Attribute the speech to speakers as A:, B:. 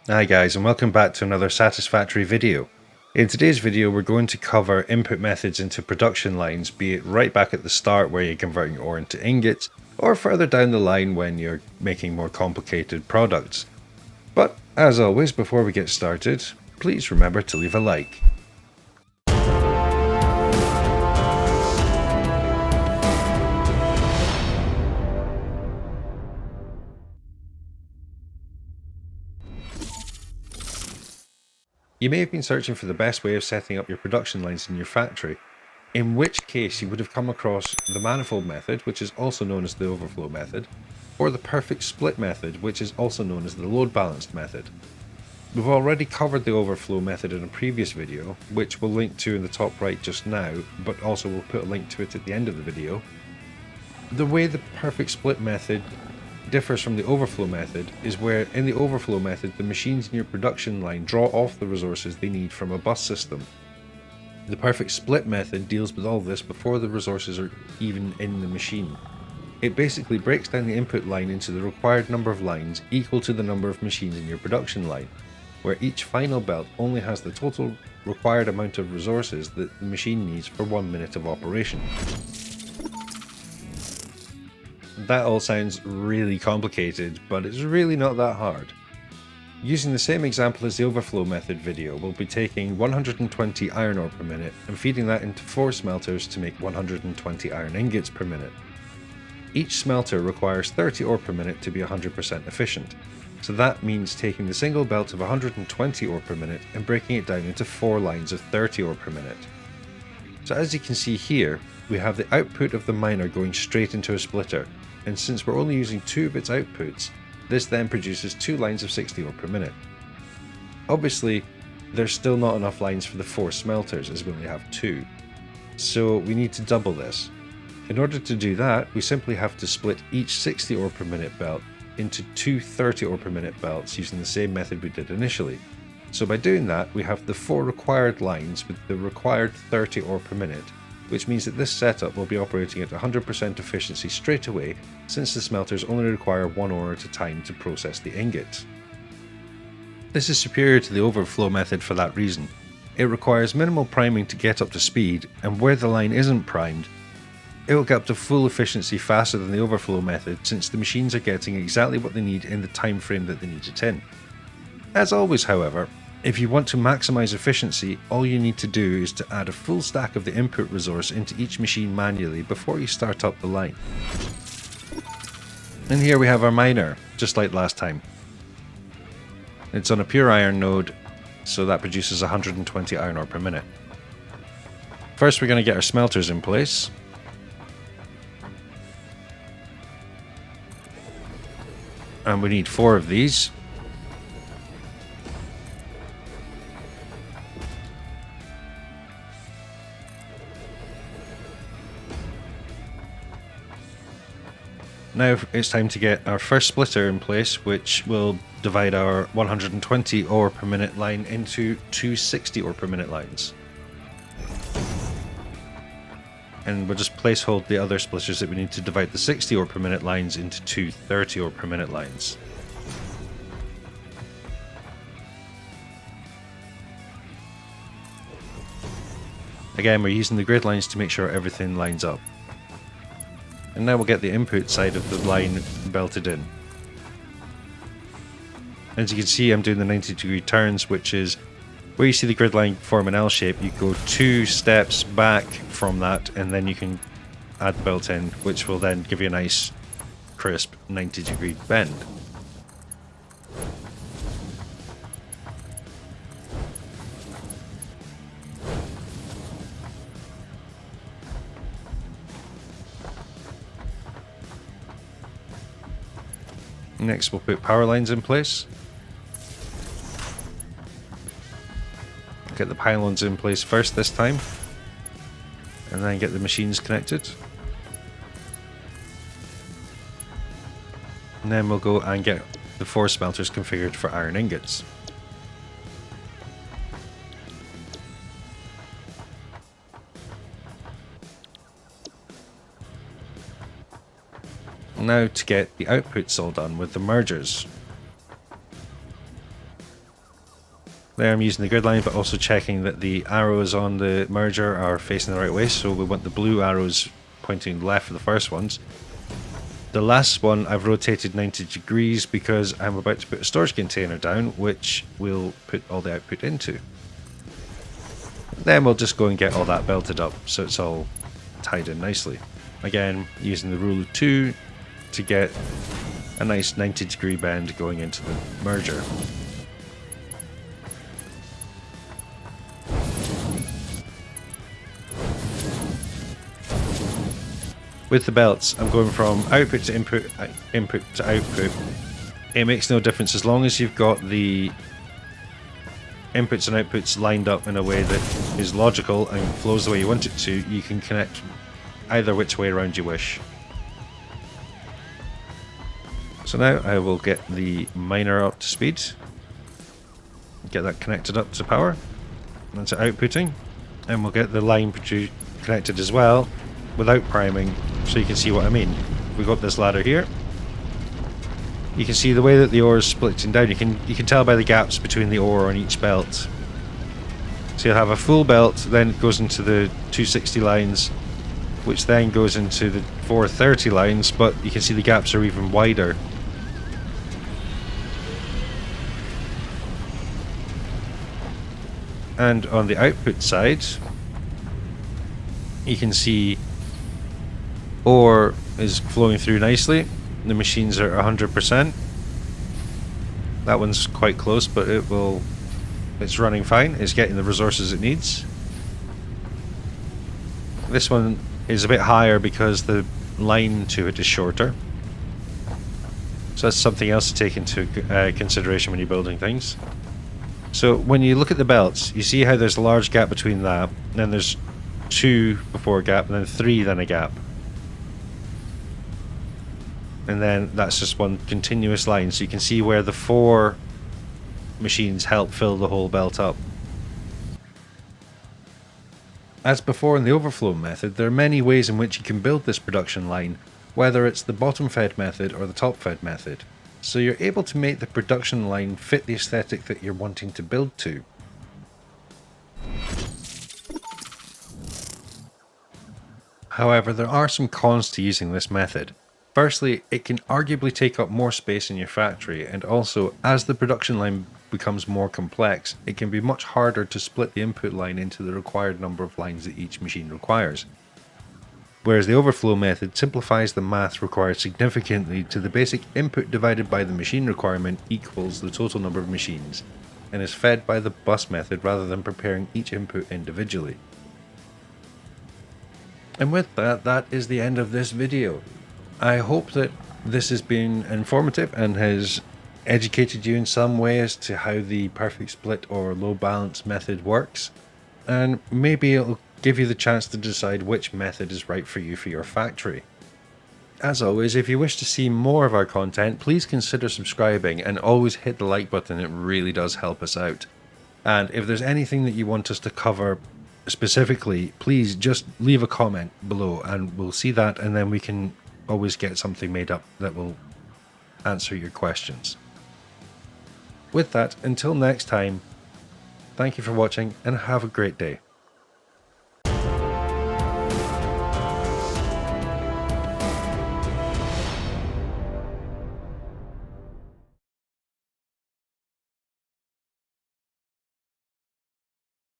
A: Hi guys, and welcome back to another Satisfactory video. In today's video we're going to cover input methods into production lines, be it right back at the start where you're converting ore into ingots, or further down the line when you're making more complicated products. But as always, before we get started, please remember to leave a like. You may have been searching for the best way of setting up your production lines in your factory, in which case you would have come across the manifold method, which is also known as the overflow method, or the perfect split method, which is also known as the load balanced method. We've already covered the overflow method in a previous video, which we'll link to in the top right just now, but also we'll put a link to it at the end of the video. The way the perfect split method differs from the overflow method is where in the overflow method the machines in your production line draw off the resources they need from a bus system. The perfect split method deals with all this before the resources are even in the machine. It basically breaks down the input line into the required number of lines equal to the number of machines in your production line, where each final belt only has the total required amount of resources that the machine needs for 1 minute of operation. That all sounds really complicated, but it's really not that hard. Using the same example as the overflow method video, we'll be taking 120 iron ore per minute and feeding that into 4 smelters to make 120 iron ingots per minute. Each smelter requires 30 ore per minute to be 100% efficient, so that means taking the single belt of 120 ore per minute and breaking it down into 4 lines of 30 ore per minute. So as you can see here, we have the output of the miner going straight into a splitter, and since we're only using 2 of its outputs, this then produces 2 lines of 60 ore per minute. Obviously, there's still not enough lines for the 4 smelters as we only have 2, so we need to double this. In order to do that, we simply have to split each 60 ore per minute belt into 2 30 ore per minute belts using the same method we did initially. So by doing that, we have the 4 required lines with the required 30 ore per minute, which means that this setup will be operating at 100% efficiency straight away, since the smelters only require 1 ore at a time to process the ingots. This is superior to the overflow method for that reason. It requires minimal priming to get up to speed, and where the line isn't primed, it will get up to full efficiency faster than the overflow method, since the machines are getting exactly what they need in the time frame that they need it in. As always, however, if you want to maximize efficiency, all you need to do is to add a full stack of the input resource into each machine manually before you start up the line. And here we have our miner, just like last time. It's on a pure iron node, so that produces 120 iron ore per minute. First we're going to get our smelters in place. And we need 4 of these. Now it's time to get our first splitter in place, which will divide our 120 ore per minute line into 2 60 ore per minute lines. And we'll just place hold the other splitters that we need to divide the 60 ore per minute lines into 2 30 ore per minute lines. Again, we're using the grid lines to make sure everything lines up. And now we'll get the input side of the line belted in. As you can see, I'm doing the 90-degree turns, which is where you see the grid line form an L shape, you go 2 steps back from that, and then you can add the belt in, which will then give you a nice, crisp 90-degree bend. Next we'll put power lines in place. Get the pylons in place first this time, and then get the machines connected. And then we'll go and get the 4 smelters configured for iron ingots. Now to get the outputs all done with the mergers. There I'm using the grid line, but also checking that the arrows on the merger are facing the right way. So we want the blue arrows pointing left for the first ones. The last one I've rotated 90 degrees because I'm about to put a storage container down, which we'll put all the output into. Then we'll just go and get all that belted up so it's all tied in nicely. Again, using the rule of 2 to get a nice 90-degree bend going into the merger. With the belts, I'm going from output to input, input to output. It makes no difference as long as you've got the inputs and outputs lined up in a way that is logical and flows the way you want it to. You can connect either which way around you wish. So now I will get the miner up to speed, get that connected up to power, and to outputting, and we'll get the line connected as well without priming, so you can see what I mean. We've got this ladder here. You can see the way that the ore is splitting down. You can tell by the gaps between the ore on each belt. So you'll have a full belt, then it goes into the 260 lines, which then goes into the 430 lines, but you can see the gaps are even wider. And on the output side, you can see ore is flowing through nicely. The machines are 100%. That one's quite close, but it's running fine. It's getting the resources it needs. This one is a bit higher because the line to it is shorter. So that's something else to take into consideration when you're building things. So when you look at the belts, you see how there's a large gap between that, and then there's 2 before a gap, and then 3, then a gap. And then that's just one continuous line, so you can see where the 4 machines help fill the whole belt up. As before in the overflow method, there are many ways in which you can build this production line, whether it's the bottom fed method or the top fed method. So you're able to make the production line fit the aesthetic that you're wanting to build to. However, there are some cons to using this method. Firstly, it can arguably take up more space in your factory, and also, as the production line becomes more complex, it can be much harder to split the input line into the required number of lines that each machine requires. Whereas the overflow method simplifies the math required significantly to the basic input divided by the machine requirement equals the total number of machines, and is fed by the bus method rather than preparing each input individually. And with that, that is the end of this video. I hope that this has been informative and has educated you in some way as to how the perfect split or low balance method works, and maybe it'll give you the chance to decide which method is right for you for your factory. As always, if you wish to see more of our content, please consider subscribing and always hit the like button. It really does help us out. And if there's anything that you want us to cover specifically, please just leave a comment below and we'll see that, and then we can always get something made up that will answer your questions. With that, until next time, thank you for watching and have a great day.